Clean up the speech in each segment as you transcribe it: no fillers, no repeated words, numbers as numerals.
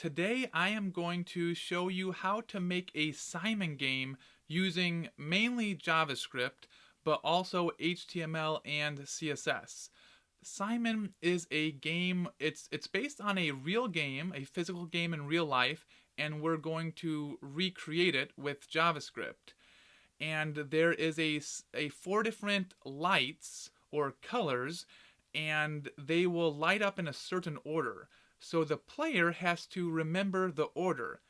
Today I am going to show you how to make a Simon game using mainly JavaScript, but also HTML and CSS. Simon is a game, it's based on a real game, a physical game in real life, and we're going to recreate it with JavaScript. And there is a 4 different lights or colors, and they will light up in a certain order. So the player has to remember the order.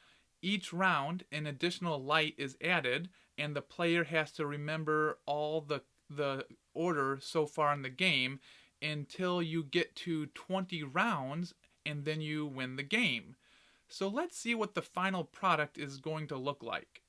Each round, an additional light is added, and the player has to remember all the order so far in the game until you get to 20 rounds, and then you win the game. So let's see what the final product is going to look like.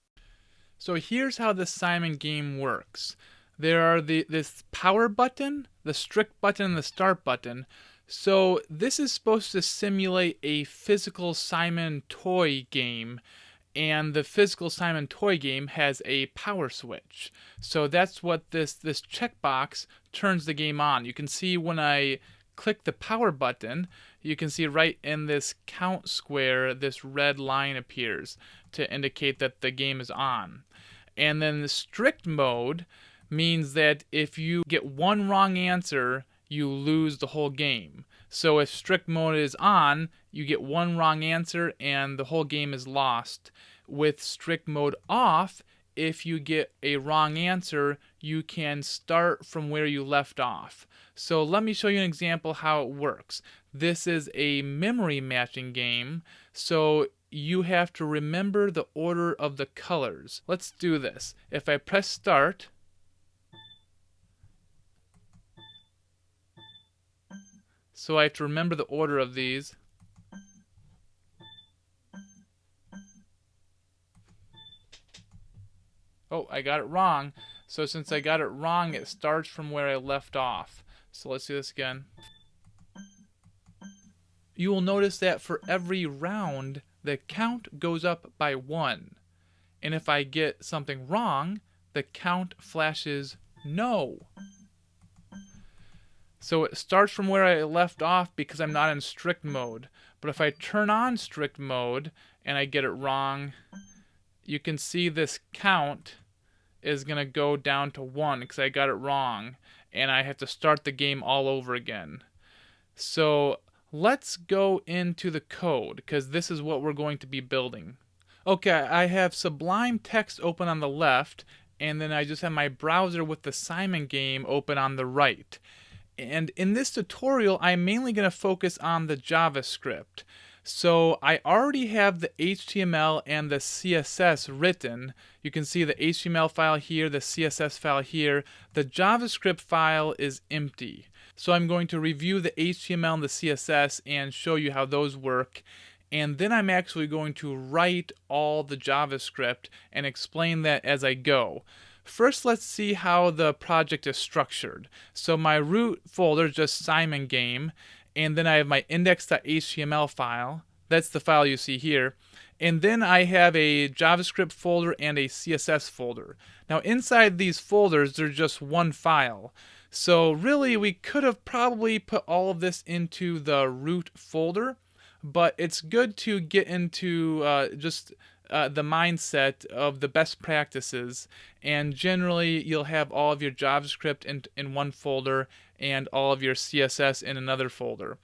So here's how the Simon game works. There are this power button, the strict button, and the start button. So this is supposed to simulate a physical Simon toy game, and the physical Simon toy game has a power switch. So that's what this checkbox turns the game on. You can see when I click the power button, you can see right in this count square, this red line appears to indicate that the game is on. And then the strict mode means that if you get one wrong answer, you lose the whole game. So if strict mode is on, you get one wrong answer and the whole game is lost. With strict mode off, if you get a wrong answer, you can start from where you left off. So let me show you an example how it works. This is a memory matching game, so you have to remember the order of the colors. Let's do this. If I press start, so I have to remember the order of these. Oh, I got it wrong. So since I got it wrong, it starts from where I left off. So let's do this again. You will notice that for every round, the count goes up by 1. And if I get something wrong, the count flashes no. So it starts from where I left off because I'm not in strict mode. But if I turn on strict mode and I get it wrong, you can see this count is going to go down to 1 because I got it wrong. And I have to start the game all over again. So let's go into the code because this is what we're going to be building. Okay, I have Sublime Text open on the left, and then I just have my browser with the Simon game open on the right. And in this tutorial, I'm mainly going to focus on the JavaScript. So I already have the HTML and the CSS written. You can see the HTML file here, the CSS file here. The JavaScript file is empty. So I'm going to review the HTML and the CSS and show you how those work. And then I'm actually going to write all the JavaScript and explain that as I go. First, let's see how the project is structured. So my root folder is just Simon game, and then I have my index.html file. That's the file you see here. And then I have a JavaScript folder and a CSS folder. Now inside these folders, there's just one file. So really, we could have probably put all of this into the root folder, but it's good to get into the mindset of the best practices, and generally you'll have all of your JavaScript in one folder and all of your CSS in another folder.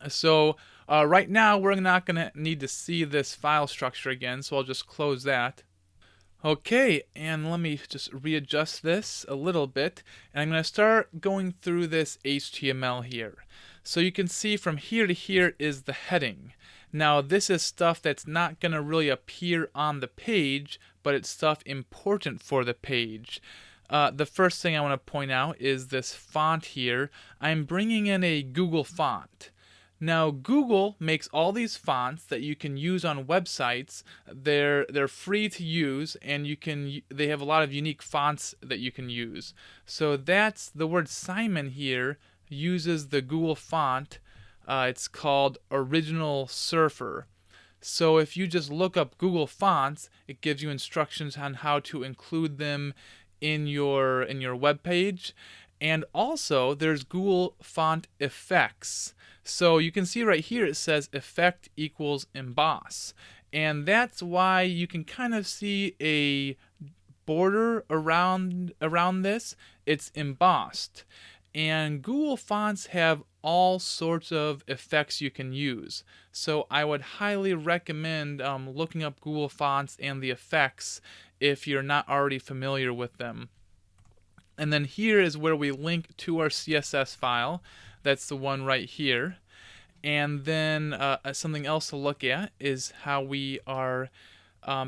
So right now we're not going to need to see this file structure again, so I'll just close that. Okay, and let me just readjust this a little bit, and I'm going to start going through this HTML here. So you can see from here to here is the heading. Now this is stuff that's not going to really appear on the page, but it's stuff important for the page. The first thing I want to point out is this font here. I'm bringing in a Google font. Now Google makes all these fonts that you can use on websites. They're free to use, and they have a lot of unique fonts that you can use. So that's the word Simon here uses the Google font. It's called Original Surfer. So if you just look up Google Fonts, it gives you instructions on how to include them in your web page. And also there's Google Font Effects. So you can see right here it says effect equals emboss. And that's why you can kind of see a border around this. It's embossed. And Google Fonts have all sorts of effects you can use. So I would highly recommend looking up Google Fonts and the effects if you're not already familiar with them. And then here is where we link to our CSS file. That's the one right here. And then something else to look at is how we are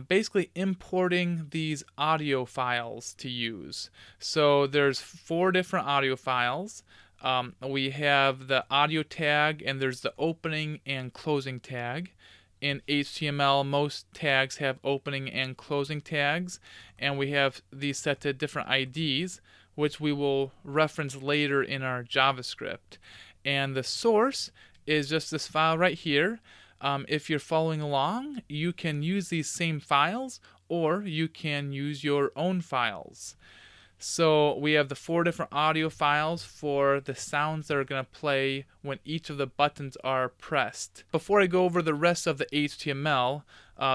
basically importing these audio files to use. So there's 4 different audio files. We have the audio tag, and there's the opening and closing tag. In HTML, most tags have opening and closing tags, and we have these set to different IDs, which we will reference later in our JavaScript. And the source is just this file right here. If you're following along, you can use these same files, or you can use your own files. So we have the 4 different audio files for the sounds that are going to play when each of the buttons are pressed. Before I go over the rest of the HTML,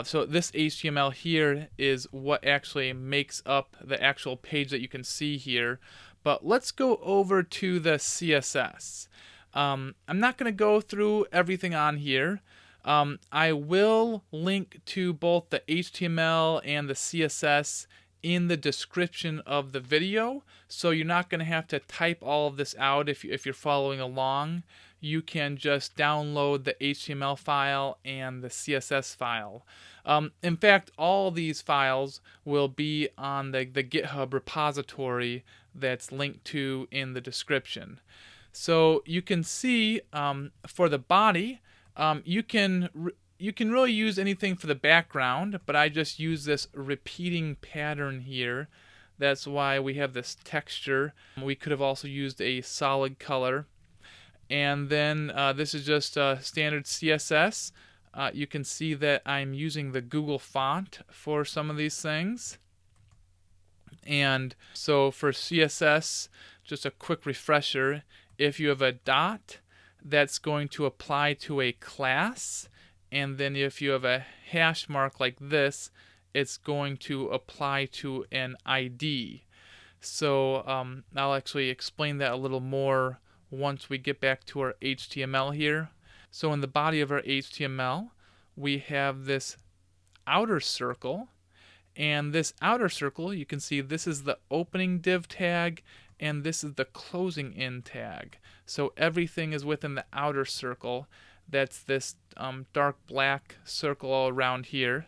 so this HTML here is what actually makes up the actual page that you can see here. But let's go over to the CSS. I'm not going to go through everything on here. I will link to both the HTML and the CSS in the description of the video, so you're not going to have to type all of this out if you're following along. You can just download the HTML file and the CSS file. In fact, all these files will be on the GitHub repository that's linked to in the description. So you can see for the body, you can really use anything for the background, but I just use this repeating pattern here. That's why we have this texture. We could have also used a solid color. And then this is just standard CSS. You can see that I'm using the Google font for some of these things. And so for CSS, just a quick refresher, if you have a dot, that's going to apply to a class. And then if you have a hash mark like this, it's going to apply to an ID. So I'll actually explain that a little more once we get back to our HTML here. So in the body of our HTML, we have this outer circle. And this outer circle, you can see this is the opening div tag, and this is the closing in tag. So everything is within the outer circle. That's this dark black circle all around here.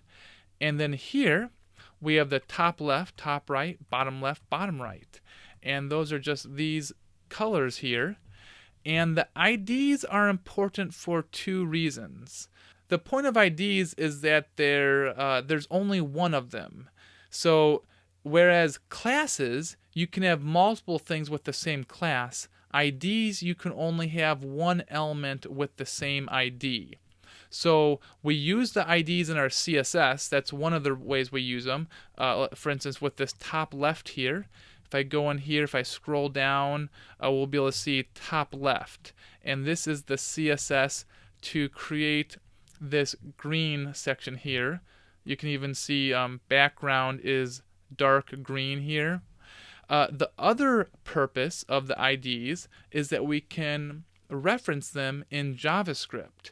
And then here we have the top left, top right, bottom left, bottom right. And those are just these colors here. And the IDs are important for 2 reasons. The point of IDs is that there's only one of them. So whereas classes, you can have multiple things with the same class, IDs, you can only have one element with the same ID. So we use the IDs in our CSS. That's one of the ways we use them. For instance, with this top left here, if I go in here, if I scroll down, we'll be able to see top left. And this is the CSS to create this green section here. You can even see background is dark green here. The other purpose of the IDs is that we can reference them in JavaScript.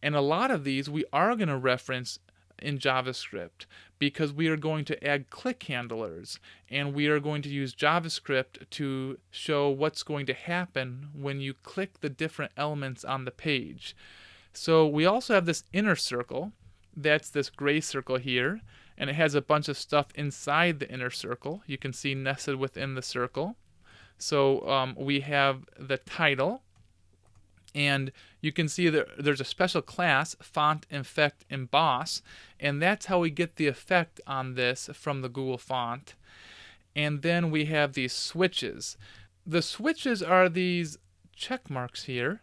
And a lot of these we are going to reference in JavaScript because we are going to add click handlers, and we are going to use JavaScript to show what's going to happen when you click the different elements on the page. So we also have this inner circle. That's this gray circle here, and it has a bunch of stuff inside the inner circle. You can see nested within the circle. So we have the title, and you can see that there's a special class, font, effect, emboss, and that's how we get the effect on this from the Google font. And then we have these switches. The switches are these check marks here.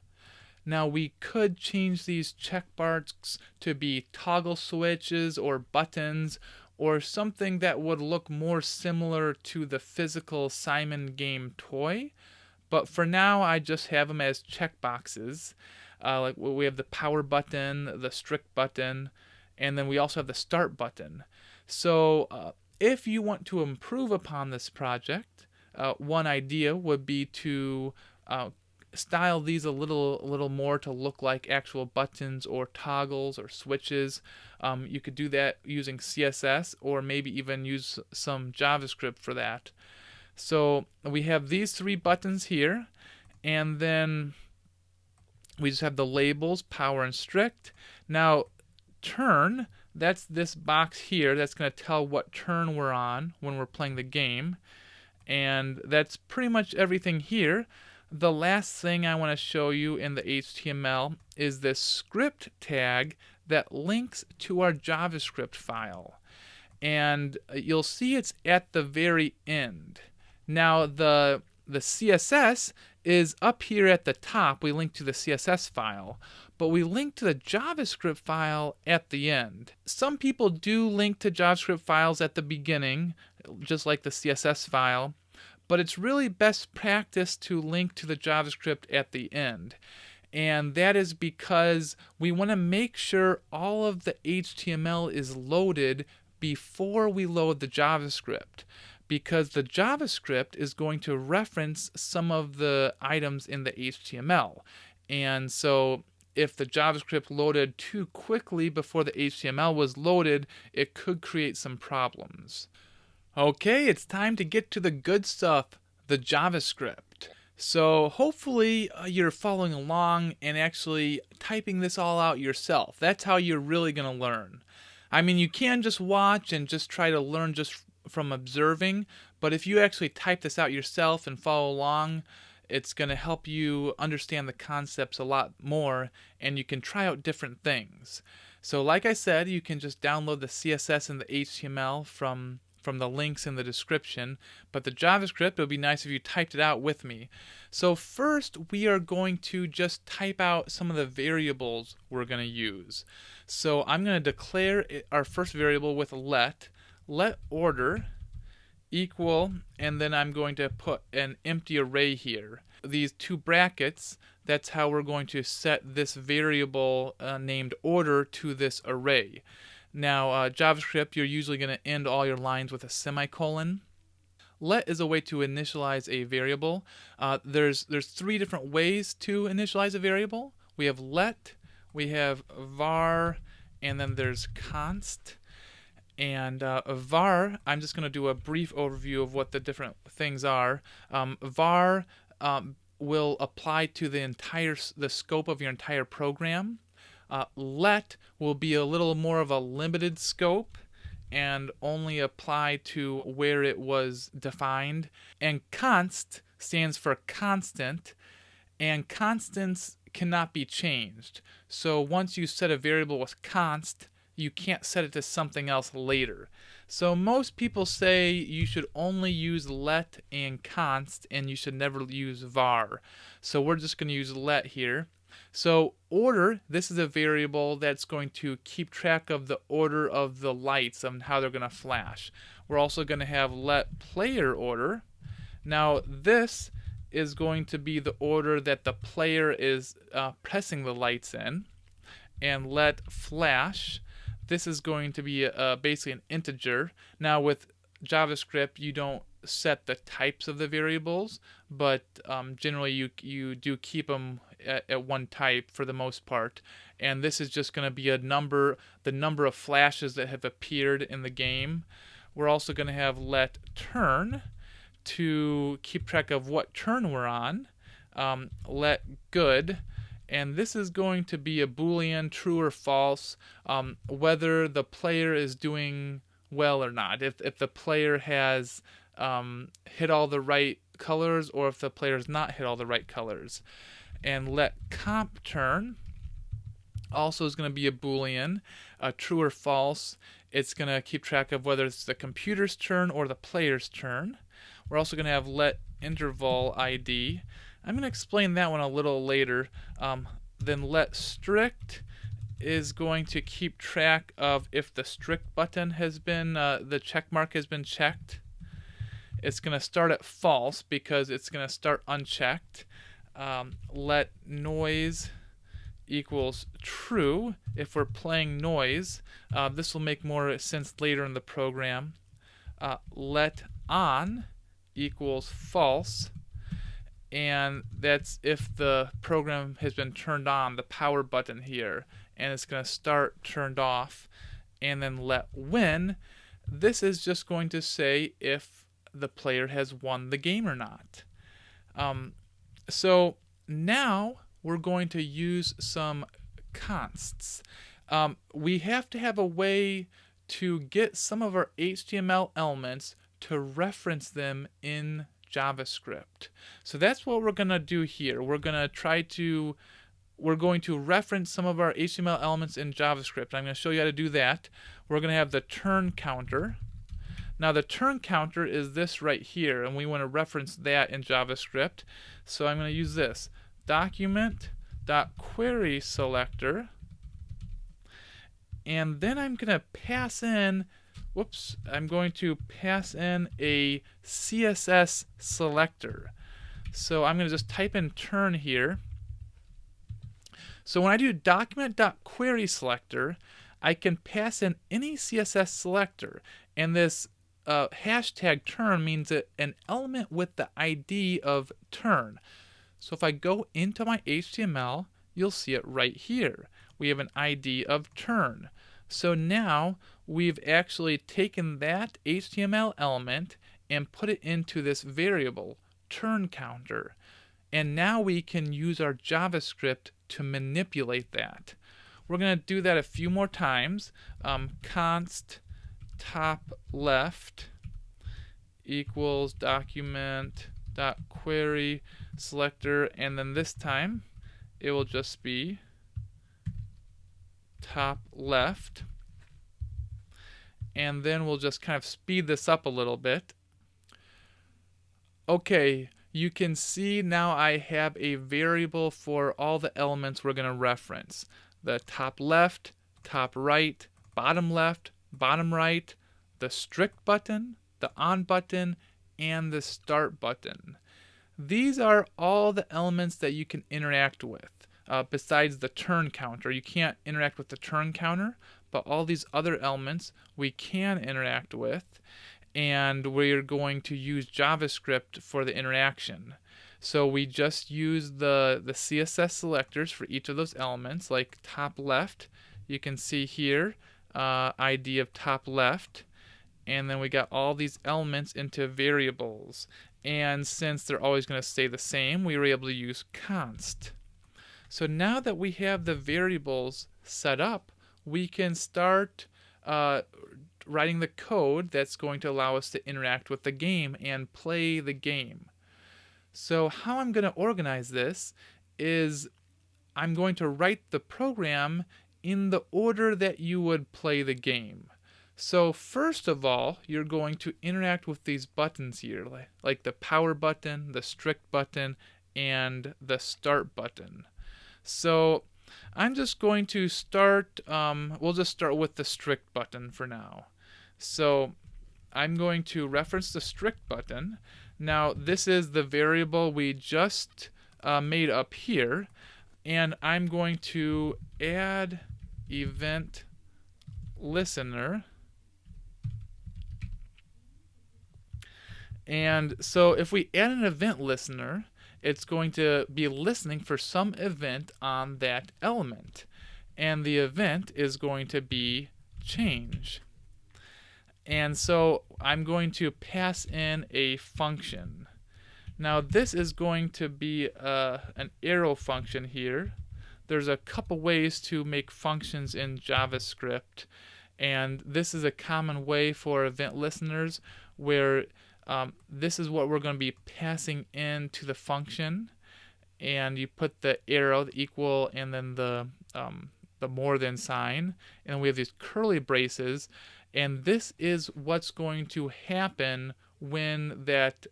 Now we could change these check marks to be toggle switches or buttons or something that would look more similar to the physical Simon game toy. But for now, I just have them as checkboxes. Like we have the power button, the strict button, and then we also have the start button. So if you want to improve upon this project, one idea would be to style these a little more to look like actual buttons or toggles or switches. You could do that using CSS or maybe even use some JavaScript for that. So we have these three buttons here, and then we just have the labels, power and strict. Now turn, that's this box here that's going to tell what turn we're on when we're playing the game. And that's pretty much everything here. The last thing I want to show you in the HTML is this script tag that links to our JavaScript file. And you'll see it's at the very end. Now the CSS is up here at the top. We link to the CSS file, but we link to the JavaScript file at the end. Some people do link to JavaScript files at the beginning, just like the CSS file, but it's really best practice to link to the JavaScript at the end. And that is because we want to make sure all of the HTML is loaded before we load the JavaScript, because the JavaScript is going to reference some of the items in the HTML. And so if the JavaScript loaded too quickly before the HTML was loaded, it could create some problems. Okay, it's time to get to the good stuff, the JavaScript. So hopefully you're following along and actually typing this all out yourself. That's how you're really going to learn. I mean, you can just watch and just try to learn just from observing, but if you actually type this out yourself and follow along, it's going to help you understand the concepts a lot more, and you can try out different things. So like I said, you can just download the CSS and the HTML from the links in the description, but the JavaScript, it would be nice if you typed it out with me. So first, we are going to just type out some of the variables we're going to use. So I'm going to declare our first variable with let order equal, and then I'm going to put an empty array here. These two brackets, that's how we're going to set this variable named order to this array. Now, JavaScript, you're usually going to end all your lines with a semicolon. Let is a way to initialize a variable. There's three different ways to initialize a variable. We have let, we have var, and then there's const. And var, I'm just going to do a brief overview of what the different things are. Var will apply to the scope of your entire program. Let will be a little more of a limited scope and only apply to where it was defined. And const stands for constant, and constants cannot be changed. So once you set a variable with const, you can't set it to something else later. So most people say you should only use let and const, and you should never use var. So we're just going to use let here. So order, this is a variable that's going to keep track of the order of the lights and how they're going to flash. We're also going to have let player order. Now this is going to be the order that the player is pressing the lights in. And let flash, this is going to be basically an integer. Now with JavaScript, you don't set the types of the variables, but generally you do keep them at one type for the most part. And this is just going to be the number of flashes that have appeared in the game. We're also going to have let turn to keep track of what turn we're on. Let good, and this is going to be a Boolean, true or false, whether the player is doing well or not. If the player has hit all the right colors, or if the player has not hit all the right colors. And let comp turn also is going to be a Boolean, true or false. It's going to keep track of whether it's the computer's turn or the player's turn. We're also going to have let interval ID. I'm going to explain that one a little later. Then let strict is going to keep track of if the strict button has been, the check mark has been checked. It's going to start at false because it's going to start unchecked. Let noise equals true if we're playing noise. This will make more sense later in the program. Let on equals false, and that's if the program has been turned on, the power button here, and it's going to start turned off. And then let win, this is just going to say if the player has won the game or not. So now we're going to use some consts. We have to have a way to get some of our HTML elements to reference them in JavaScript. So that's what we're going to do here. We're going to reference some of our HTML elements in JavaScript. I'm going to show you how to do that. We're going to have the turn counter. Now the turn counter is this right here, and we want to reference that in JavaScript. So I'm going to use this document.querySelector, and then I'm going to pass in I'm going to pass in a CSS selector. So I'm going to just type in turn here. So when I do document.querySelector, I can pass in any CSS selector, and this hashtag turn means an element with the ID of turn. So if I go into my HTML, you'll see it right here. We have an ID of turn. So now we've actually taken that HTML element and put it into this variable, turn counter. And now we can use our JavaScript to manipulate that. We're going to do that a few more times. Const top left equals document.query selector, and then this time it will just be top left, and then we'll just kind of speed this up a little bit. Okay, you can see now I have a variable for all the elements we're going to reference. The top left, top right, bottom left, bottom right, the strict button, the on button, and the start button. These are all the elements that you can interact with. Besides the turn counter, you can't interact with the turn counter, but all these other elements we can interact with, and we're going to use JavaScript for the interaction. So we just use the CSS selectors for each of those elements, like top left. You can see here ID of top left, and then we got all these elements into variables, and since they're always going to stay the same, we were able to use const. So now that we have the variables set up, we can start writing the code that's going to allow us to interact with the game and play the game. So how I'm going to organize this is I'm going to write the program in the order that you would play the game. So first of all, you're going to interact with these buttons here, like the power button, the strict button, and the start button. So I'm just going to start, we'll just start with the strict button for now. So I'm going to reference the strict button. Now this is the variable we just made up here, and I'm going to add event listener. And so if we add an event listener, it's going to be listening for some event on that element. And the event is going to be change. And so I'm going to pass in a function. Now this is going to be an arrow function here. There's a couple ways to make functions in JavaScript, and this is a common way for event listeners where this is what we're going to be passing into the function, and you put the arrow, the equal, and then the more than sign, and we have these curly braces, and this is what's going to happen when that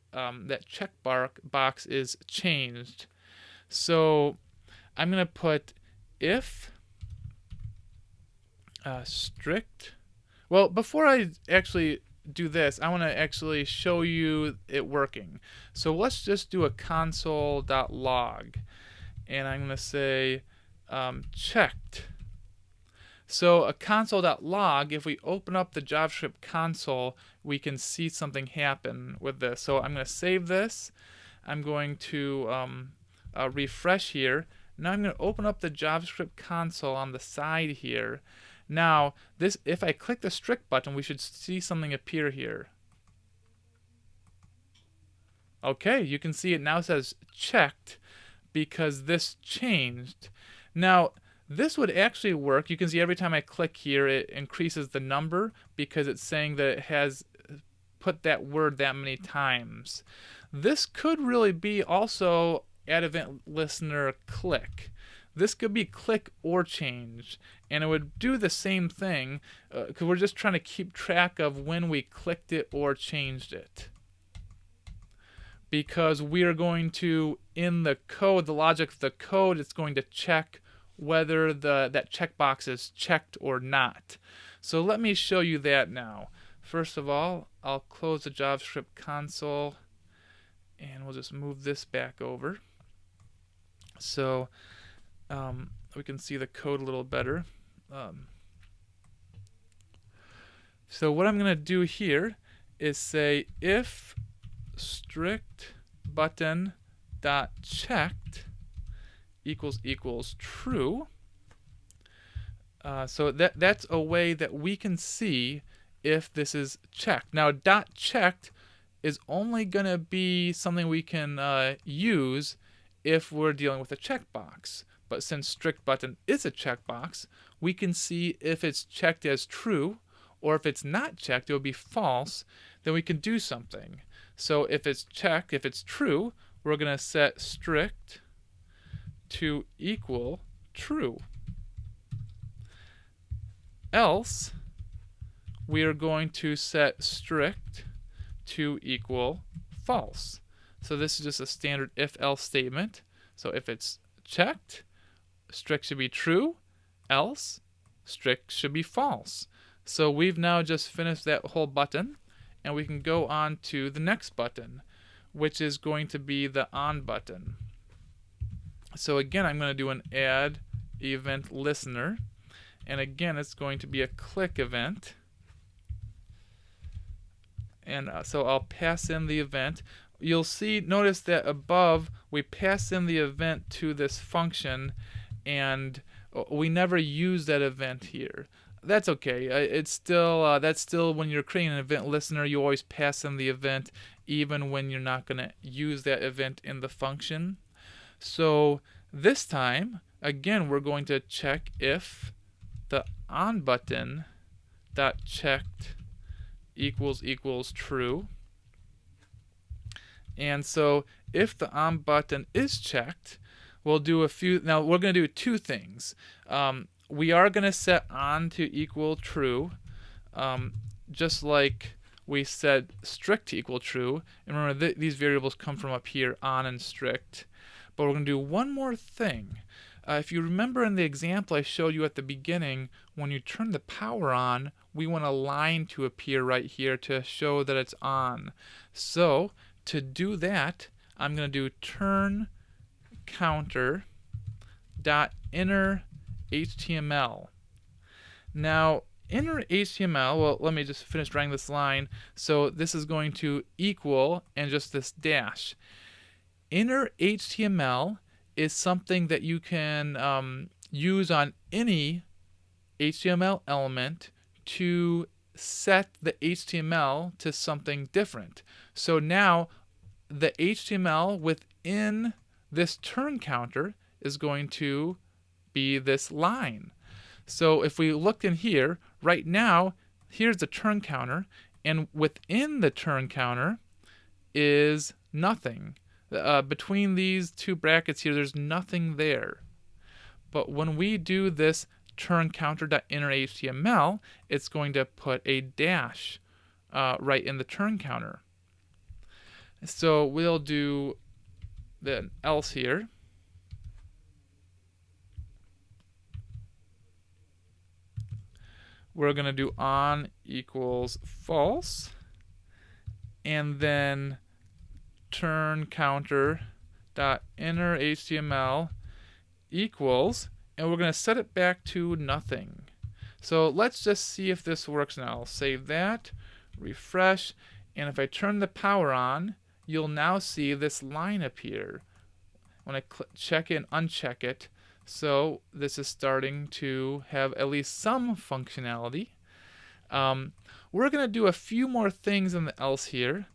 check box is changed. So I'm going to put if strict. Well, before I actually do this, I want to actually show you it working. So let's just do a console.log, and I'm going to say checked. So a console.log, if we open up the JavaScript console, we can see something happen with this. So I'm going to save this. I'm going to refresh here. Now I'm going to open up the JavaScript console on the side here. Now, if I click the strict button, we should see something appear here. Okay, you can see it now says checked because this changed. Now, this would actually work. You can see every time I click here, it increases the number because it's saying that it has put that word that many times. This could really be also add event listener click. This could be click or change, and it would do the same thing because we're just trying to keep track of when we clicked it or changed it. Because we are going to, in the code, the logic of the code, it's going to check whether that checkbox is checked or not. So let me show you that now. First of all, I'll close the JavaScript console, and we'll just move this back over. So we can see the code a little better. So what I'm going to do here is say if strict button dot checked equals true. So that's a way that we can see if this is checked. Now dot checked is only going to be something we can use if we're dealing with a checkbox. But since strict button is a checkbox, we can see if it's checked as true, or if it's not checked, it will be false. Then we can do something. So if it's checked, if it's true, we're going to set strict to equal true. Else, we are going to set strict to equal false. So this is just a standard if-else statement. So if it's checked, strict should be true, else strict should be false. So we've now just finished that whole button, and we can go on to the next button, which is going to be the on button. So again, I'm going to do an add event listener, and again, it's going to be a click event. And so I'll pass in the event. You'll see, notice that above, we pass in the event to this function, and we never use that event here. That's okay. It's still that's still when you're creating an event listener, you always pass in the event, even when you're not going to use that event in the function. So this time, again, we're going to check if the on button dot checked equals true. And so if the on button is checked, we'll do a few. Now we're going to do two things. We are going to set on to equal true, just like we said strict to equal true. And remember, these variables come from up here, on and strict. But we're going to do one more thing. If you remember in the example I showed you at the beginning, when you turn the power on, we want a line to appear right here to show that it's on. So to do that, I'm going to do turn counter dot inner HTML. Now inner HTML, well, let me just finish writing this line. So this is going to equal and just this dash. Inner HTML is something that you can use on any HTML element to set the HTML to something different. So now the HTML within this turn counter is going to be this line. So if we look in here, right now, here's the turn counter, and within the turn counter is nothing. Between these two brackets here, there's nothing there. But when we do this turn counter.innerHTML, it's going to put a dash right in the turn counter. So we'll do the else here. We're going to do on equals false, and then turn counter dot inner HTML equals, and we're going to set it back to nothing. So let's just see if this works now. I'll save that, refresh, and if I turn the power on, you'll now see this line appear when I check it and uncheck it. So this is starting to have at least some functionality. We're going to do a few more things in the else here.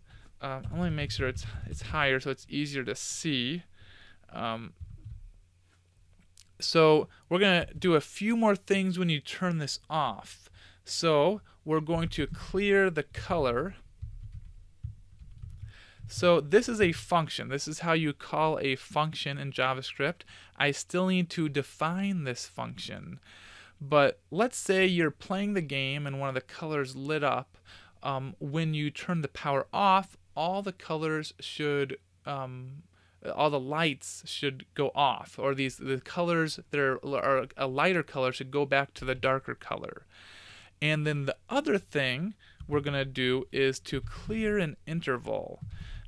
I want to make sure it's higher so it's easier to see. So we're going to do a few more things when you turn this off. So we're going to clear the color. So this is a function. This is how you call a function in JavaScript. I still need to define this function. But let's say you're playing the game and one of the colors lit up. When you turn the power off, all the colors should all the lights should go off, or the colors that are a lighter color should go back to the darker color. And then the other thing we're going to do is to clear an interval.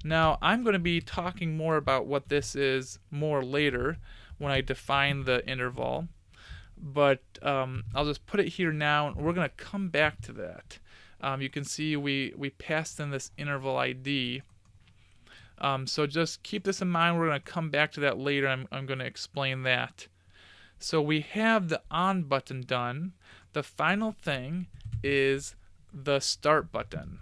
Now I'm going to be talking more about what this is more later when I define the interval, but I'll just put it here now and we're going to come back to that. You can see we passed in this interval ID. So just keep this in mind. We're going to come back to that later. I'm going to explain that. So we have the on button done. The final thing is the start button.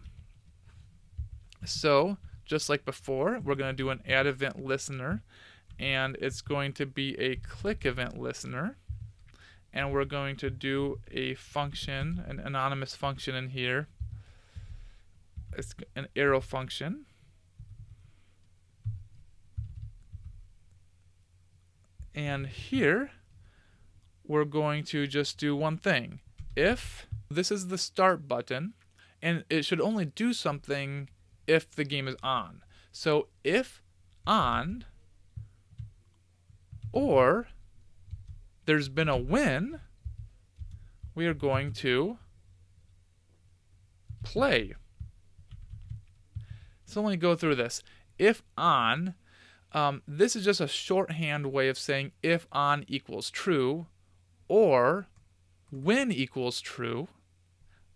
So just like before, we're going to do an add event listener, and it's going to be a click event listener. And we're going to do a function, an anonymous function in here. It's an arrow function. And here, we're going to just do one thing. If this is the start button, and it should only do something if the game is on. So if on, or there's been a win, we are going to play. So let me go through this. If on, this is just a shorthand way of saying if on equals true, or when equals true,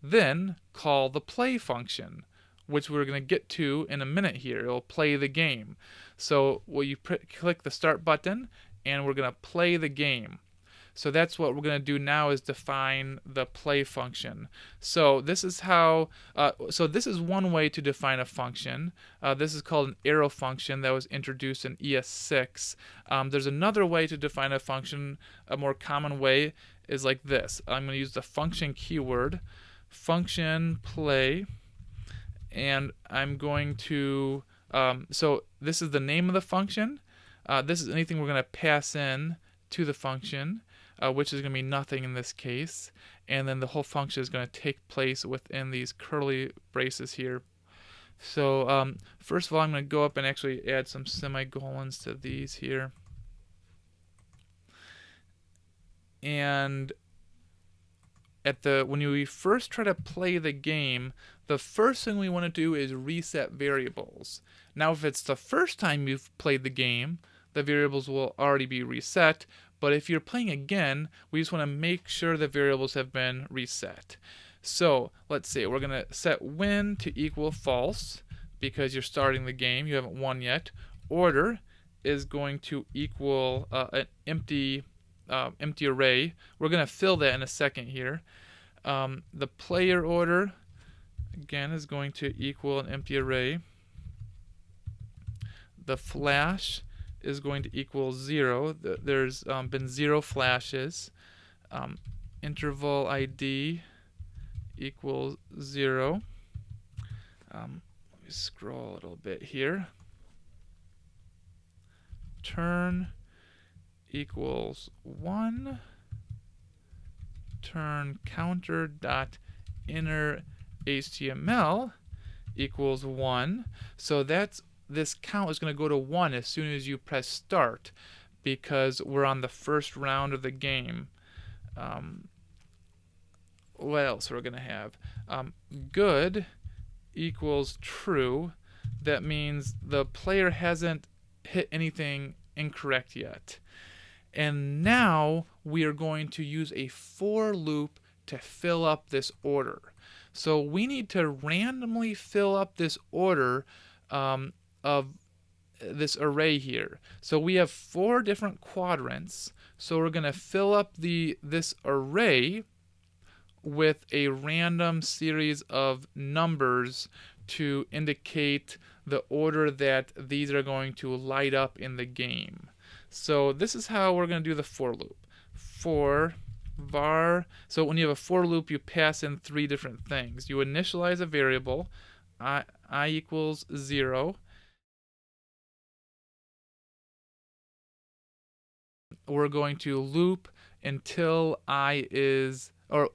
then call the play function, which we're going to get to in a minute here. It'll play the game. So you click the start button, and we're going to play the game. So that's what we're going to do now, is define the play function. So this is how. So this is one way to define a function. This is called an arrow function that was introduced in ES6. There's another way to define a function. A more common way is like this. I'm going to use the function keyword, function play, and I'm going to. So this is the name of the function. This is anything we're going to pass in to the function. Which is going to be nothing in this case, and then the whole function is going to take place within these curly braces here. So first of all, I'm going to go up and actually add some semicolons to these here. And when you first try to play the game, the first thing we want to do is reset variables. Now if it's the first time you've played the game, the variables will already be reset. But if you're playing again, we just want to make sure the variables have been reset. So let's see, we're going to set win to equal false because you're starting the game, you haven't won yet. Order is going to equal an empty array. We're going to fill that in a second here. The player order, again, is going to equal an empty array. The flash is going to equal 0. There's been 0 flashes. Interval ID equals 0. Let me scroll a little bit here. Turn equals 1. Turn counter dot inner HTML equals 1. So this count is going to go to 1 as soon as you press start, because we're on the first round of the game. What else we're going to have? Good equals true. That means the player hasn't hit anything incorrect yet. And now we are going to use a for loop to fill up this order. So we need to randomly fill up this order of this array here. So we have 4 different quadrants. So we're going to fill up this array with a random series of numbers to indicate the order that these are going to light up in the game. So this is how we're going to do the for loop. For var, so when you have a for loop, you pass in 3 different things. You initialize a variable, I equals 0. We're going to loop until I is, or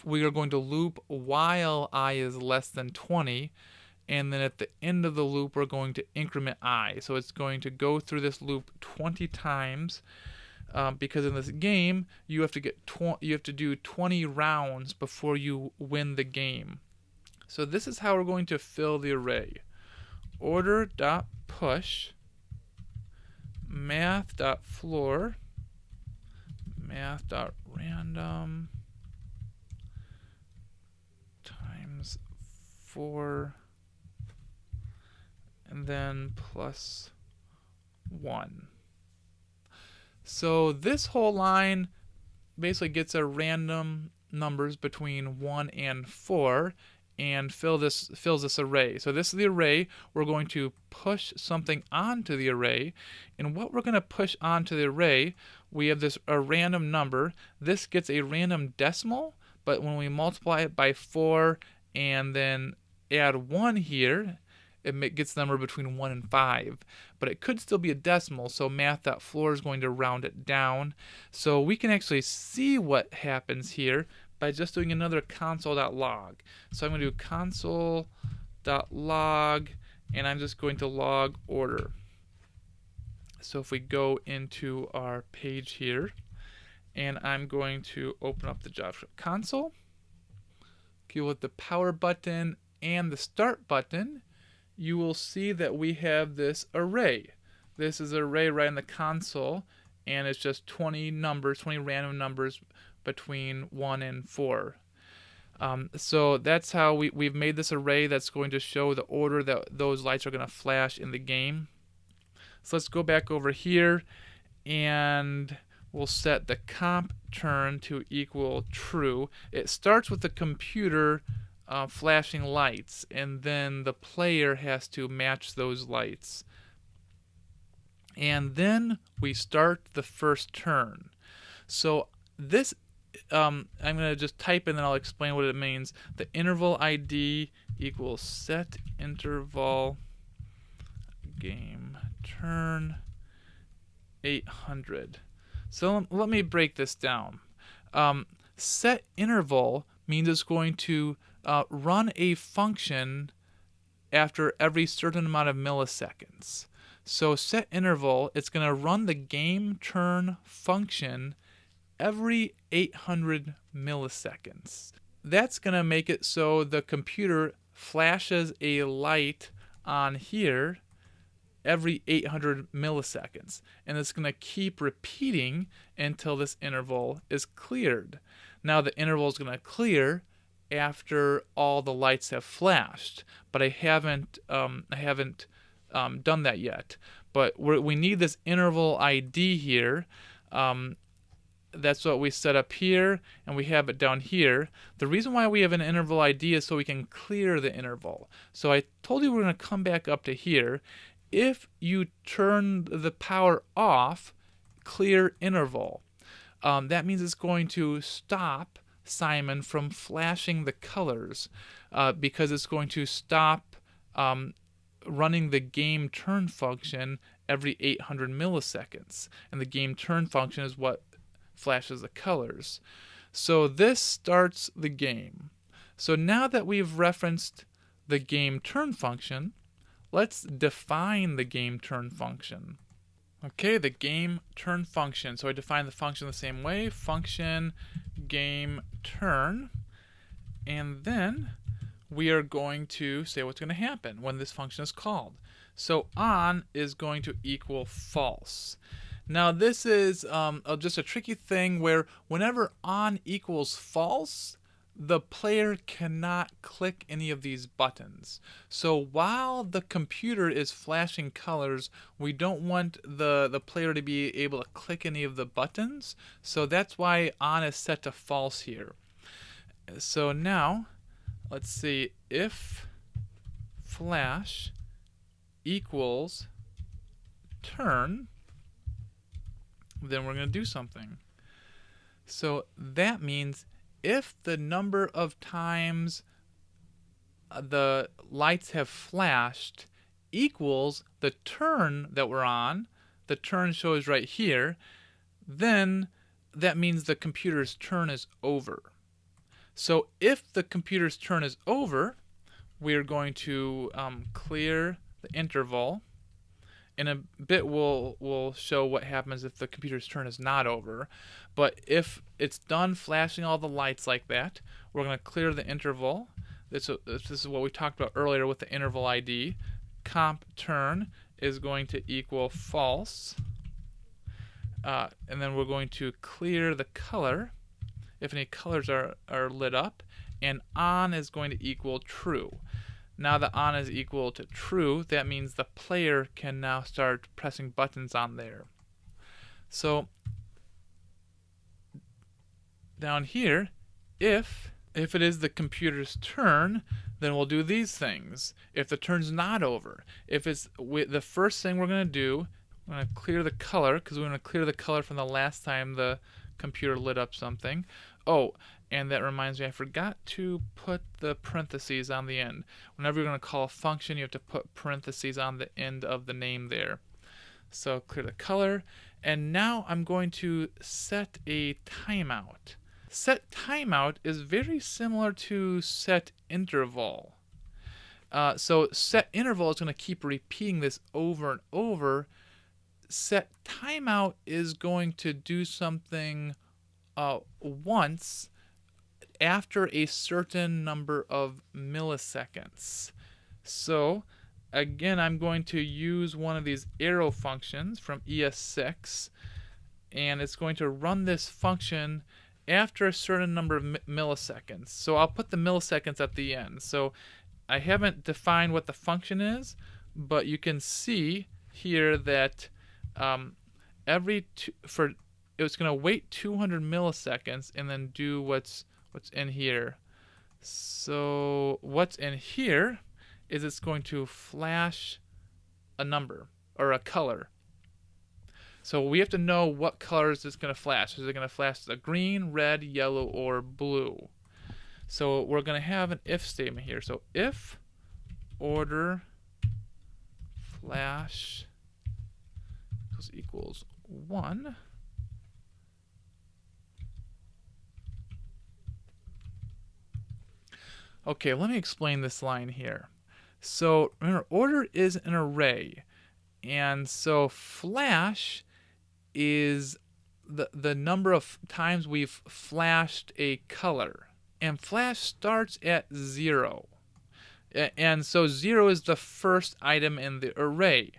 we are going to loop while I is less than 20. And then at the end of the loop, we're going to increment I. So it's going to go through this loop 20 times. Because in this game you have to do 20 rounds before you win the game. So this is how we're going to fill the array. Order.push math.floor math.random times 4 and then plus 1. So this whole line basically gets a random numbers between 1 and 4 and fills this array. So this is the array. We're going to push something onto the array. And what we're going to push onto the array, we have a random number. This gets a random decimal, but when we multiply it by 4 and then add 1 here, it gets the number between 1 and 5. But it could still be a decimal, so math.floor is going to round it down. So we can actually see what happens here by just doing another console.log. So I'm going to do console.log, and I'm just going to log order. So if we go into our page here, and I'm going to open up the JavaScript console, okay, with the power button and the start button, you will see that we have this array. This is an array right in the console, and it's just 20 numbers, 20 random numbers between 1 and 4. So that's how we've made this array that's going to show the order that those lights are going to flash in the game. So let's go back over here, and we'll set the comp turn to equal true. It starts with the computer flashing lights, and then the player has to match those lights. And then we start the first turn. So this, I'm going to just type in and I'll explain what it means. The interval ID equals set interval game turn 800. So let me break this down. Set interval means it's going to run a function after every certain amount of milliseconds. So set interval, it's going to run the game turn function every 800 milliseconds. That's going to make it so the computer flashes a light on here every 800 milliseconds. And it's going to keep repeating until this interval is cleared. Now the interval is going to clear after all the lights have flashed, but I haven't done that yet. But we need this interval ID here. That's what we set up here, and we have it down here. The reason why we have an interval ID is so we can clear the interval. So I told you we're going to come back up to here. If you turn the power off, clear interval, that means it's going to stop Simon from flashing the colors because it's going to stop running the game turn function every 800 milliseconds. And the game turn function is what flashes the colors. So this starts the game. So now that we've referenced the game turn function, let's define the game turn function. Okay, the game turn function. So I define the function the same way, function game turn, and then we are going to say what's going to happen when this function is called. So on is going to equal false. Now this is just a tricky thing where whenever on equals false, the player cannot click any of these buttons. So while the computer is flashing colors, we don't want the player to be able to click any of the buttons. So that's why on is set to false here. So now, let's see, if flash equals turn, then we're going to do something. So that means if the number of times the lights have flashed equals the turn that we're on, the turn shows right here, then that means the computer's turn is over. So if the computer's turn is over, we're going to clear the interval. In a bit, we'll show what happens if the computer's turn is not over. But if it's done flashing all the lights like that, we're going to clear the interval. This is what we talked about earlier with the interval ID. Comp turn is going to equal false. And then we're going to clear the color if any colors are lit up. And on is going to equal true. Now that on is equal to true, that means the player can now start pressing buttons on there. So down here, if it is the computer's turn, then we'll do these things. If the turn's not over, if it's the first thing we're going to do, we're going to clear the color because we're going to clear the color from the last time the computer lit up something. Oh, and that reminds me, I forgot to put the parentheses on the end. Whenever you're going to call a function, you have to put parentheses on the end of the name there. So clear the color. And now I'm going to set a timeout. Set timeout is very similar to set interval. So set interval is going to keep repeating this over and over. Set timeout is going to do something once after a certain number of milliseconds. So again, I'm going to use one of these arrow functions from ES6, and it's going to run this function after a certain number of milliseconds. So I'll put the milliseconds at the end. So I haven't defined what the function is, but you can see here that it's going to wait 200 milliseconds and then do what's in here. So what's in here is it's going to flash a number or a color. So we have to know what colors it's going to flash. Is it going to flash the green, red, yellow, or blue? So we're going to have an if statement here. So if order flash equals 1, okay, let me explain this line here. So remember, order is an array, and so flash is the number of times we've flashed a color, and flash starts at 0, and so 0 is the first item in the array.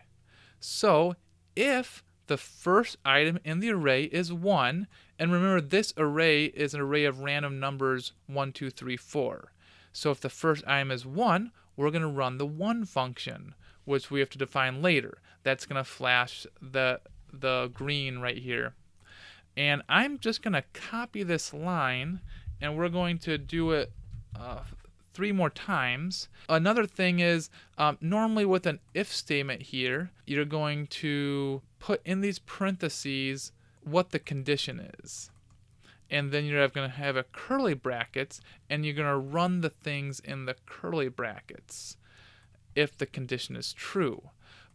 So if the first item in the array is 1, and remember this array is an array of random numbers 1, 2, 3, 4. So if the first item is 1, we're going to run the 1 function, which we have to define later. That's going to flash the green right here. And I'm just going to copy this line, and we're going to do it 3 more times. Another thing is, normally with an if statement here, you're going to put in these parentheses what the condition is. And then you're going to have a curly brackets, and you're going to run the things in the curly brackets if the condition is true.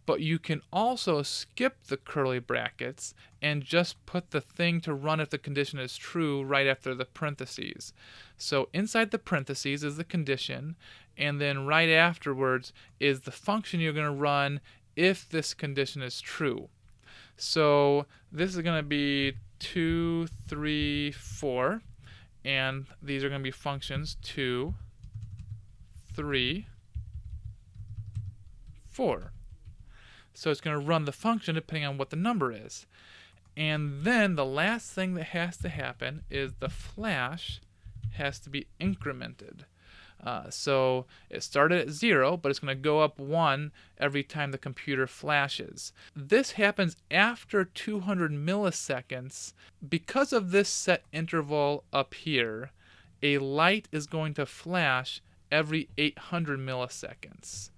But you can also skip the curly brackets and just put the thing to run if the condition is true right after the parentheses. So inside the parentheses is the condition, and then right afterwards is the function you're going to run if this condition is true. So this is going to be 2, 3, 4, and these are going to be functions 2, 3, 4. So it's going to run the function depending on what the number is. And then the last thing that has to happen is the flash has to be incremented. So it started at 0, but it's going to go up 1 every time the computer flashes. This happens after 200 milliseconds. Because of this set interval up here, a light is going to flash every 800 milliseconds.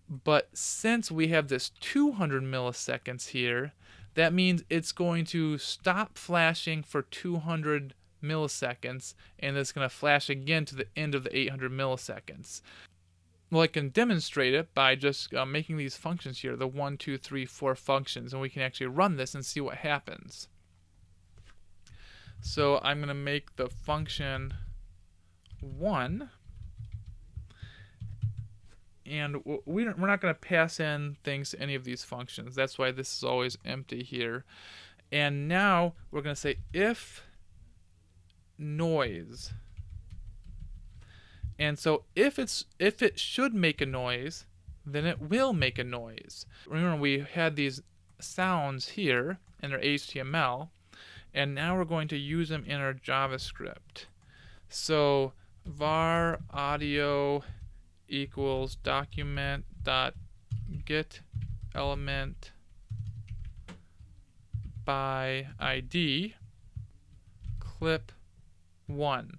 But since we have this 200 milliseconds here, that means it's going to stop flashing for 200 milliseconds, and it's going to flash again to the end of the 800 milliseconds. Well, I can demonstrate it by just making these functions here, the 1, 2, 3, 4 functions, and we can actually run this and see what happens. So I'm going to make the function 1, and we're not going to pass in things to any of these functions. That's why this is always empty here. And now we're going to say if noise. And so if it should make a noise, then it will make a noise. Remember, we had these sounds here in our HTML, and now we're going to use them in our JavaScript. So var audio equals document dot get element by ID clip 1.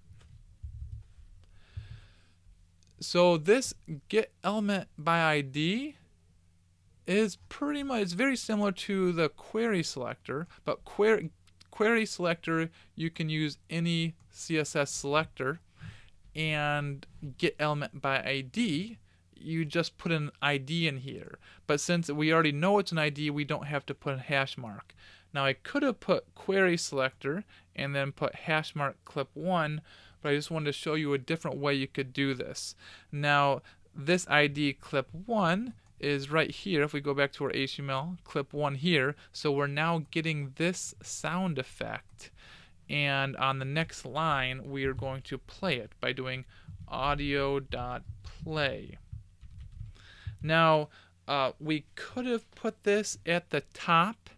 So this get element by ID is pretty much, it's very similar to the query selector, but query selector, you can use any CSS selector, and get element by ID, you just put an ID in here. But since we already know it's an ID, we don't have to put a hash mark. Now I could have put query selector and then put hash mark clip 1, but I just wanted to show you a different way you could do this. Now this ID clip 1 is right here. If we go back to our HTML, clip 1 here, so we're now getting this sound effect. And on the next line, we are going to play it by doing audio.play. Now, we could have put this at the top,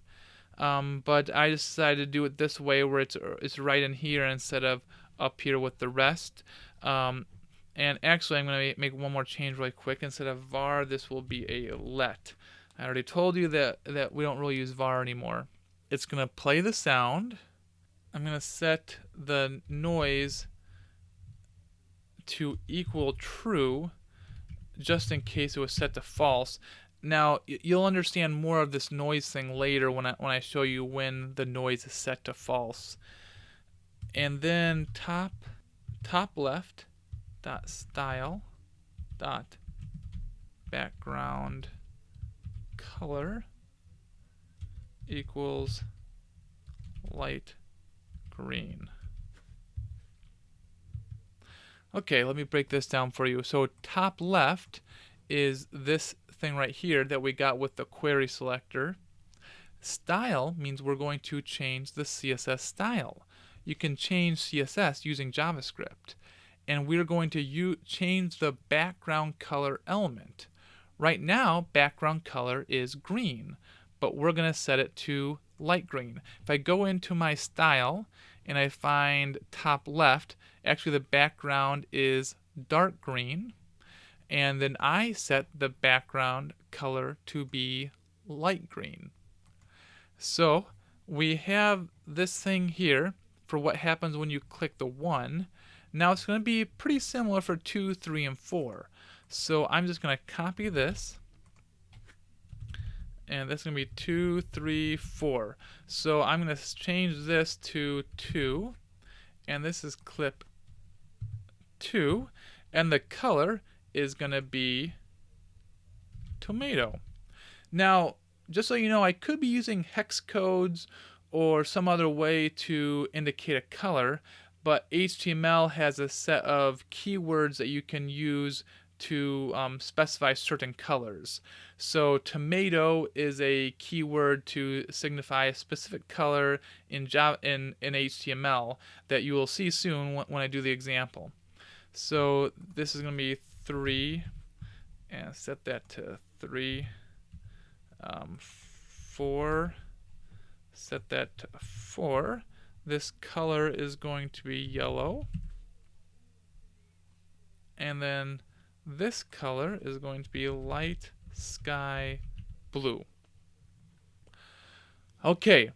but I decided to do it this way, where it's right in here instead of up here with the rest. And actually, I'm going to make one more change really quick. Instead of var, this will be a let. I already told you that we don't really use var anymore. It's going to play the sound. I'm going to set the noise to equal true, just in case it was set to false. Now you'll understand more of this noise thing later when I show you when the noise is set to false. And then top left dot style dot background color equals light green. Okay, let me break this down for you. So top left is this thing right here that we got with the query selector. Style means we're going to change the CSS style. You can change CSS using JavaScript. And we're going to change the background color element. Right now, background color is green, but we're going to set it to light green. If I go into my style and I find top left, actually the background is dark green, and then I set the background color to be light green. So we have this thing here for what happens when you click the 1. Now it's going to be pretty similar for 2, 3, and 4. So I'm just going to copy this, and that's going to be 2, 3, 4. So I'm going to change this to 2, and this is clip 2, and the color is going to be tomato. Now, just so you know, I could be using hex codes or some other way to indicate a color, but HTML has a set of keywords that you can use to specify certain colors. So tomato is a keyword to signify a specific color in HTML that you will see soon when I do the example. So this is going to be 3, and set that to 3, 4, set that to 4. This color is going to be yellow. And then this color is going to be light sky blue. Okay,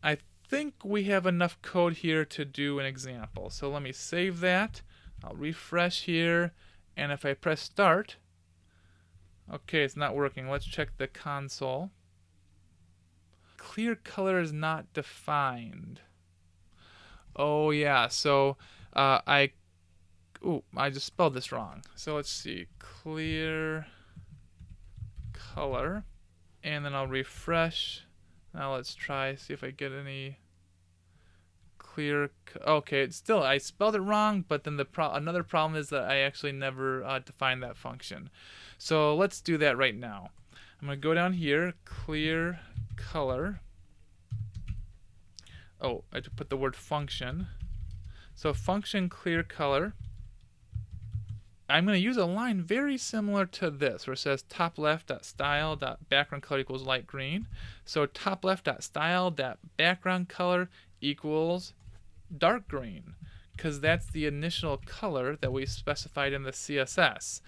I think we have enough code here to do an example. So let me save that. I'll refresh here, and if I press start, okay, it's not working. Let's check the console. Clear color is not defined. Oh yeah, so I just spelled this wrong. So let's see, clear color, and then I'll refresh. Now let's try, see if I get any clear. Okay, it's still, I spelled it wrong, but then another problem is that I actually never defined that function. So let's do that right now. I'm going to go down here, clear color. Oh, I had to put the word function. So function clear color. I'm going to use a line very similar to this, where it says top left.style.background color equals light green. So top left.style.background color equals dark green, because that's the initial color that we specified in the CSS.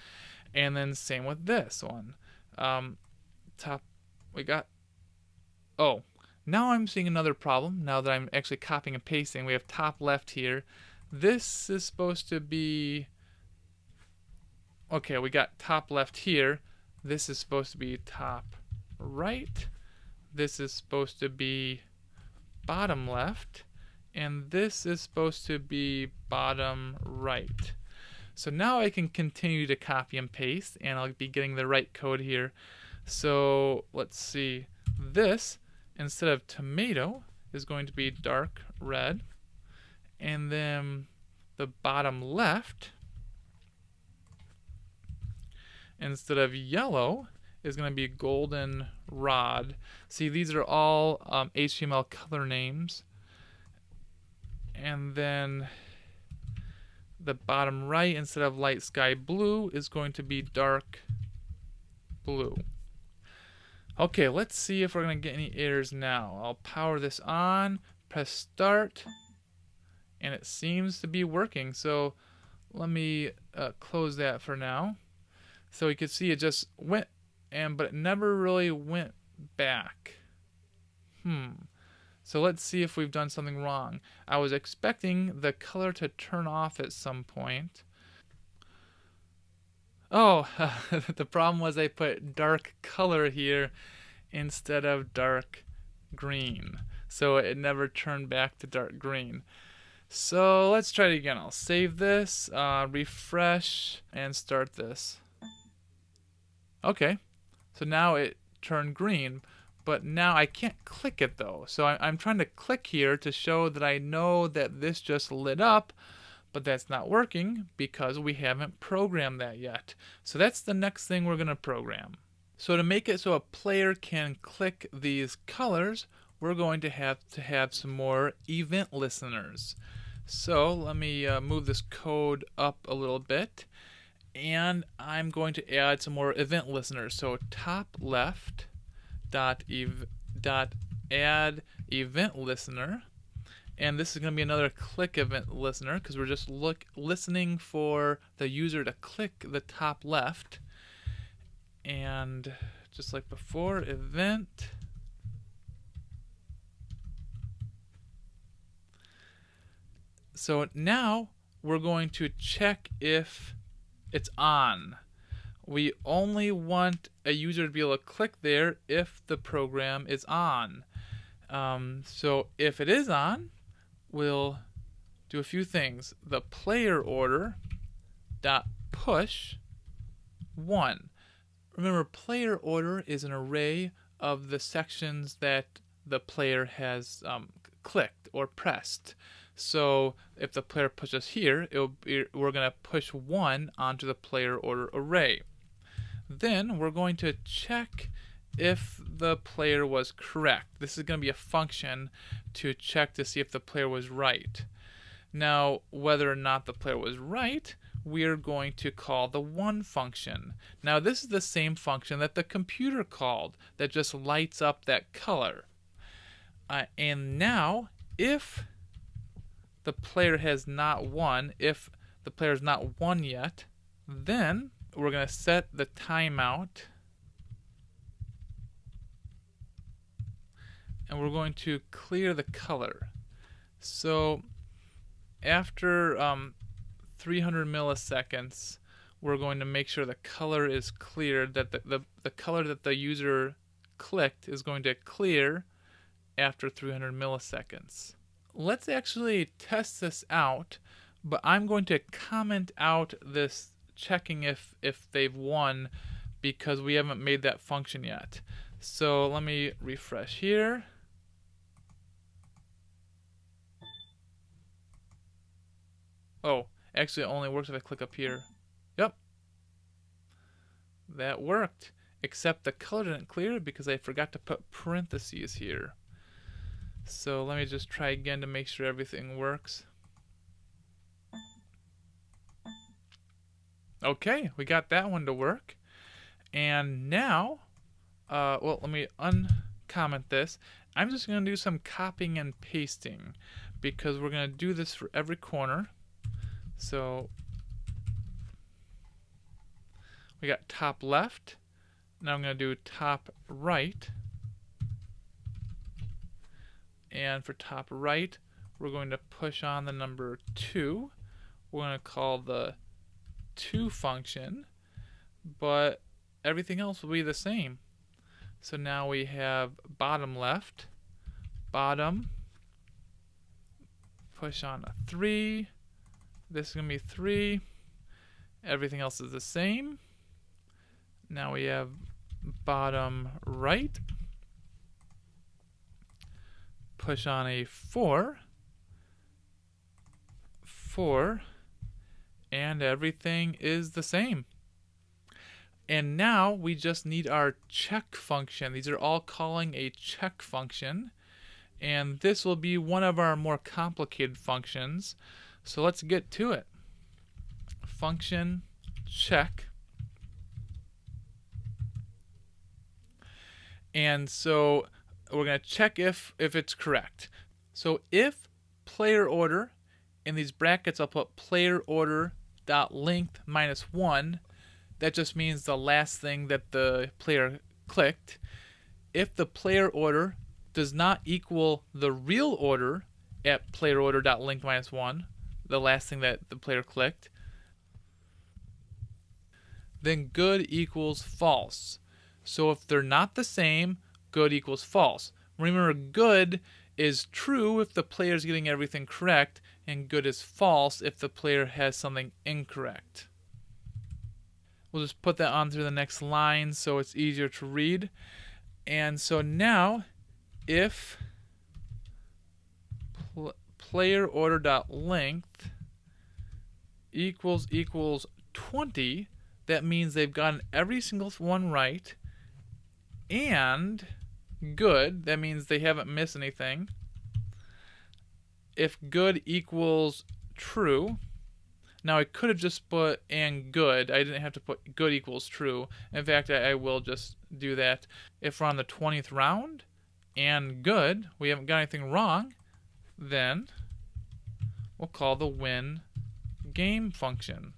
And then same with this one. Now I'm seeing another problem. Now that I'm actually copying and pasting, we have top left here. This is supposed to be, okay, we got top left here. This is supposed to be top right. This is supposed to be bottom left. And this is supposed to be bottom right. So now I can continue to copy and paste, and I'll be getting the right code here. So let's see. This, instead of tomato, is going to be dark red. And then the bottom left, instead of yellow, is going to be golden rod. See, these are all HTML color names. And then the bottom right, instead of light sky blue, is going to be dark blue. Okay, let's see if we're going to get any errors now. I'll power this on, press start, and it seems to be working. So let me close that for now. So you can see it just went, but it never really went back. So let's see if we've done something wrong. I was expecting the color to turn off at some point. Oh, the problem was I put dark color here instead of dark green. So it never turned back to dark green. So let's try it again. I'll save this, refresh, and start this. Okay, so now it turned green. But now I can't click it though. So I'm trying to click here to show that I know that this just lit up, but that's not working because we haven't programmed that yet. So that's the next thing we're going to program. So to make it so a player can click these colors, we're going to have some more event listeners. So let me move this code up a little bit, and I'm going to add some more event listeners. So top left add event listener, and this is going to be another click event listener because we're just listening for the user to click the top left. And just like before, event, so now we're going to check if it's on. We only want a user to be able to click there if the program is on. So if it is on, we'll do a few things. The player order dot push 1. Remember, player order is an array of the sections that the player has clicked or pressed. So if the player pushes here, we're going to push 1 onto the player order array. Then we're going to check if the player was correct. This is going to be a function to check to see if the player was right. Now, whether or not the player was right, we're going to call the one function. Now, this is the same function that the computer called that just lights up that color. And now, if the player has not won, if the player has not won yet, then we're going to set the timeout. And we're going to clear the color. So after 300 milliseconds, we're going to make sure the color is cleared, that the color that the user clicked is going to clear after 300 milliseconds. Let's actually test this out, but I'm going to comment out this checking if they've won because we haven't made that function yet. So let me refresh here. Oh, actually it only works if I click up here. Yep. That worked. Except the color didn't clear because I forgot to put parentheses here. So let me just try again to make sure everything works. Okay, we got that one to work. And now, well, let me uncomment this. I'm just going to do some copying and pasting because we're going to do this for every corner. So we got top left. Now I'm going to do top right. And for top right, we're going to push on the number 2. We're going to call the to function, but everything else will be the same. So now we have bottom left, bottom, push on a 3. This is going to be 3. Everything else is the same. Now we have bottom right, push on a 4, 4, and everything is the same. And now we just need our check function. These are all calling a check function, and this will be one of our more complicated functions. So let's get to it. Function check. And so we're going to check if it's correct. So if player order, in these brackets I'll put player order dot length -1. That just means the last thing that the player clicked. If the player order does not equal the real order at player order dot length -1, the last thing that the player clicked, then good equals false. So if they're not the same, good equals false. Remember, good is true if the player is getting everything correct, and good is false if the player has something incorrect. We'll just put that on through the next line so it's easier to read. And so now, if player order dot length equals 20, that means they've gotten every single one right, and good, that means they haven't missed anything. If good equals true, now I could have just put and good. I didn't have to put good equals true. In fact, I will just do that. If we're on the 20th round and good, we haven't got anything wrong, then we'll call the win game function.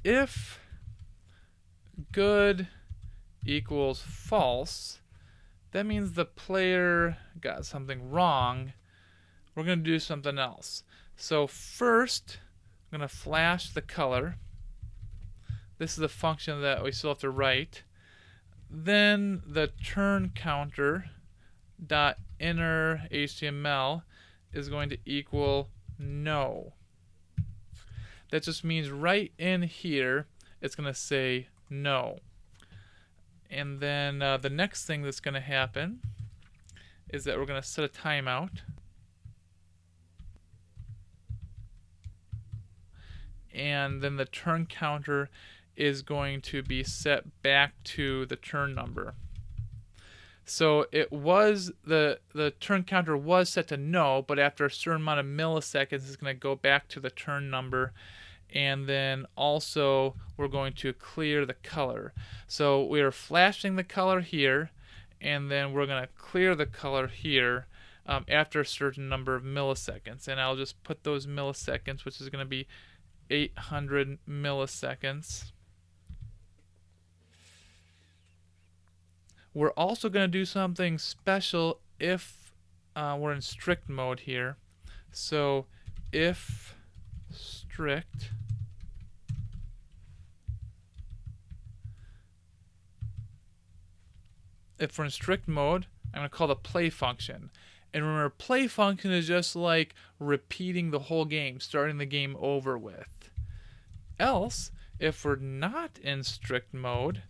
If good equals false, that means the player got something wrong. We're going to do something else. So first, I'm going to flash the color. This is the function that we still have to write. Then the turn counter dot inner HTML is going to equal no. That just means right in here it's going to say no. And then the next thing that's going to happen is that we're going to set a timeout. And then the turn counter is going to be set back to the turn number. So it was the turn counter was set to no, but after a certain amount of milliseconds it's going to go back to the turn number. And then also we're going to clear the color. So we are flashing the color here, and then we're going to clear the color here after a certain number of milliseconds. And I'll just put those milliseconds, which is going to be 800 milliseconds. We're also going to do something special if we're in strict mode here. So if strict if we're in strict mode, I'm going to call the play function. And remember, play function is just like repeating the whole game, starting the game over with. Else, if we're not in strict mode,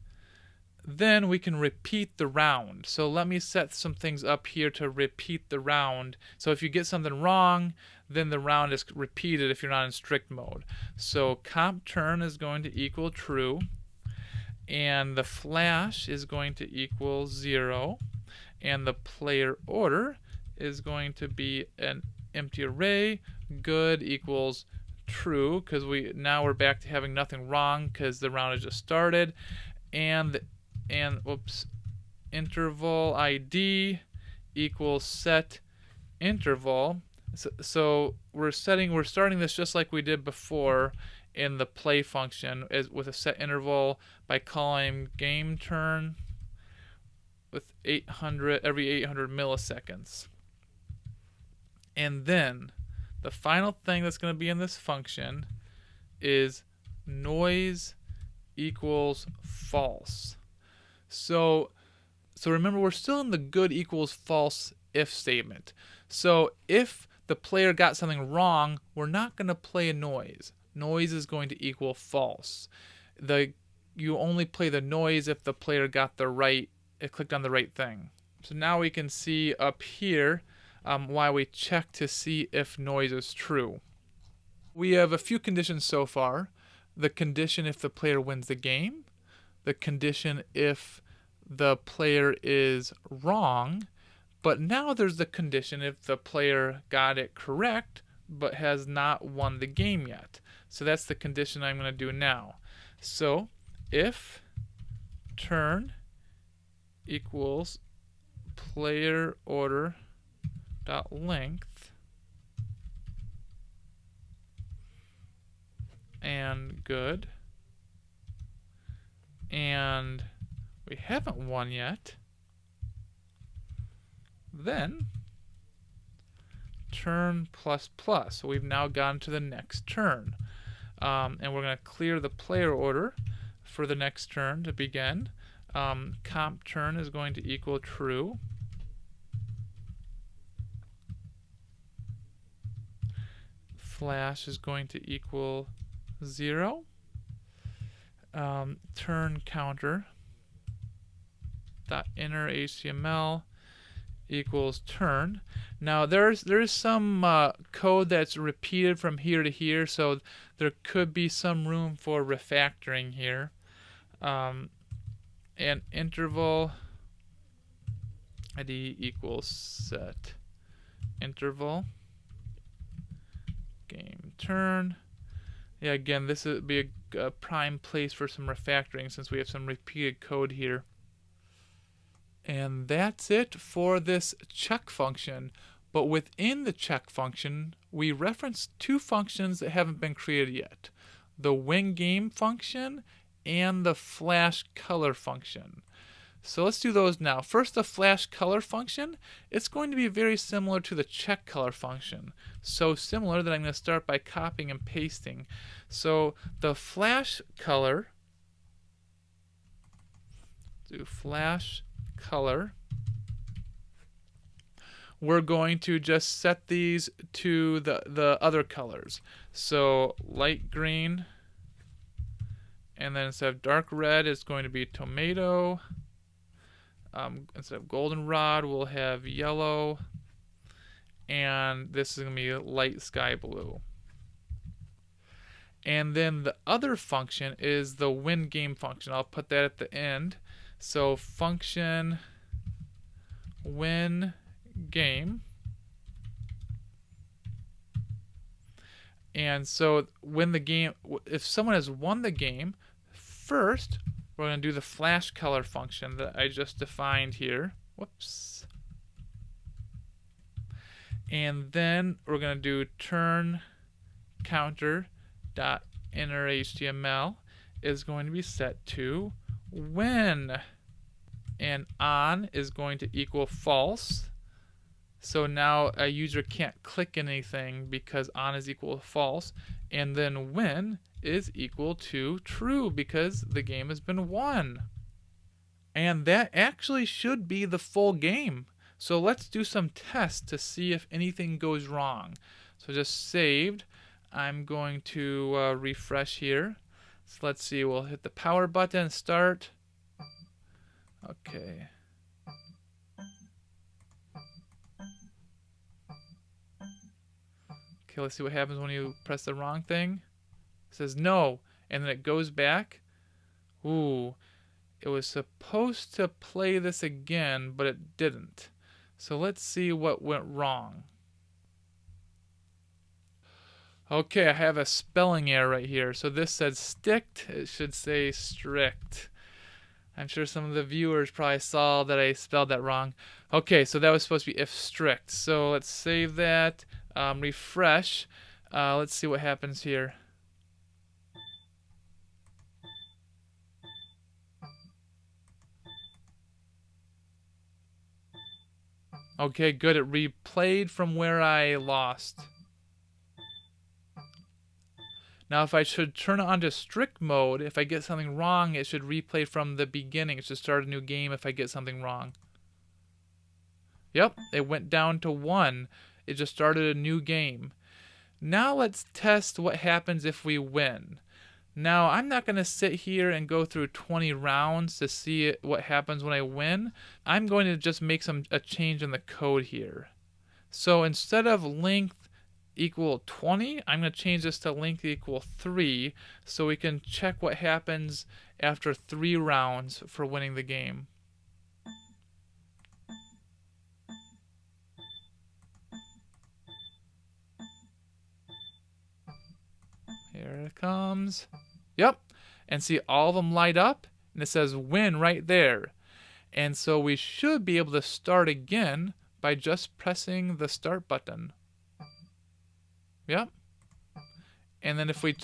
then we can repeat the round. So let me set some things up here to repeat the round. So if you get something wrong, then the round is repeated if you're not in strict mode. So comp turn is going to equal true, and the flash is going to equal 0, and the player order is going to be an empty array. Good equals true, because now we're back to having nothing wrong because the round has just started. And interval ID equals set interval. So we're starting this just like we did before in the play function with a set interval by calling game turn with every 800 milliseconds. And then the final thing that's going to be in this function is noise equals false. So remember, we're still in the good equals false if statement. So if the player got something wrong, we're not going to play a noise. Noise is going to equal false. You only play the noise if the player got clicked on the right thing. So now we can see up here why we check to see if noise is true. We have a few conditions so far. The condition if the player wins the game, the condition if the player is wrong, but now there's the condition if the player got it correct but has not won the game yet. So that's the condition I'm going to do now. So if turn equals player order dot length and good, and we haven't won yet, then turn plus plus. So we've now gone to the next turn. And we're going to clear the player order for the next turn to begin. Comp turn is going to equal true. Flash is going to equal 0. Turn counter dot inner HTML equals turn. Now there is some code that's repeated from here to here, so there could be some room for refactoring here. And interval ID equals set interval game turn. Yeah, again, this would be a prime place for some refactoring since we have some repeated code here. And that's it for this check function. But within the check function, we reference two functions that haven't been created yet: the win game function and the flash color function. So let's do those now. First, the flash color function. It's going to be very similar to the check color function. So similar that I'm going to start by copying and pasting. So the flash color, do flash color. We're going to just set these to the other colors. So light green, and then instead of dark red, it's going to be tomato. Instead of goldenrod, we'll have yellow, and this is going to be light sky blue. And then the other function is the win game function. I'll put that at the end. So function win game. And so when the game, if someone has won the game, first we're going to do the flash color function that I just defined here. Whoops. And then we're going to do turn counter dot inner HTML is going to be set to when, and on is going to equal false. So now a user can't click anything because on is equal to false, and then when is equal to true because the game has been won. And that actually should be the full game. So let's do some tests to see if anything goes wrong. So just saved. I'm going to refresh here. So let's see, we'll hit the power button, start. Okay. Okay, let's see what happens when you press the wrong thing. It says no, and then it goes back. Ooh, it was supposed to play this again, but it didn't. So let's see what went wrong. Okay, I have a spelling error right here. So this said sticked, it should say strict. I'm sure some of the viewers probably saw that I spelled that wrong. Okay, so that was supposed to be if strict. So let's save that, refresh. Let's see what happens here. Okay, good. It replayed from where I lost. Now, if I should turn it on to strict mode, if I get something wrong, it should replay from the beginning. It should start a new game if I get something wrong. Yep, it went down to 1. It just started a new game. Now let's test what happens if we win. Now, I'm not going to sit here and go through 20 rounds to see what happens when I win. I'm going to just make a change in the code here. So instead of length equal 20, I'm going to change this to length equal 3 so we can check what happens after 3 rounds for winning the game. Here it comes. Yep. And see, all of them light up, and it says win right there. And so we should be able to start again by just pressing the start button. Yep. And then if we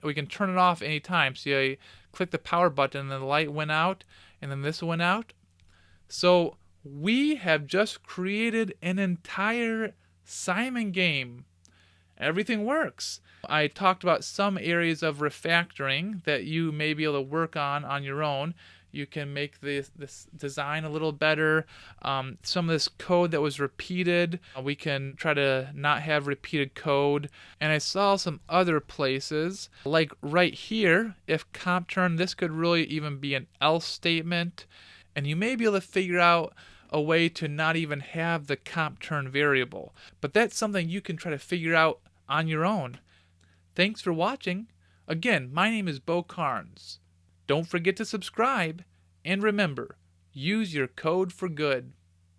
we can turn it off anytime. See, I click the power button, and the light went out, and then this went out. So we have just created an entire Simon game. Everything works. I talked about some areas of refactoring that you may be able to work on your own. You can make this design a little better. Some of this code that was repeated, we can try to not have repeated code. And I saw some other places, like right here, if comp turn, this could really even be an else statement. And you may be able to figure out a way to not even have the comp turn variable. But that's something you can try to figure out on your own. Thanks for watching. Again, my name is Beau Carnes. Don't forget to subscribe, and remember, use your code for good.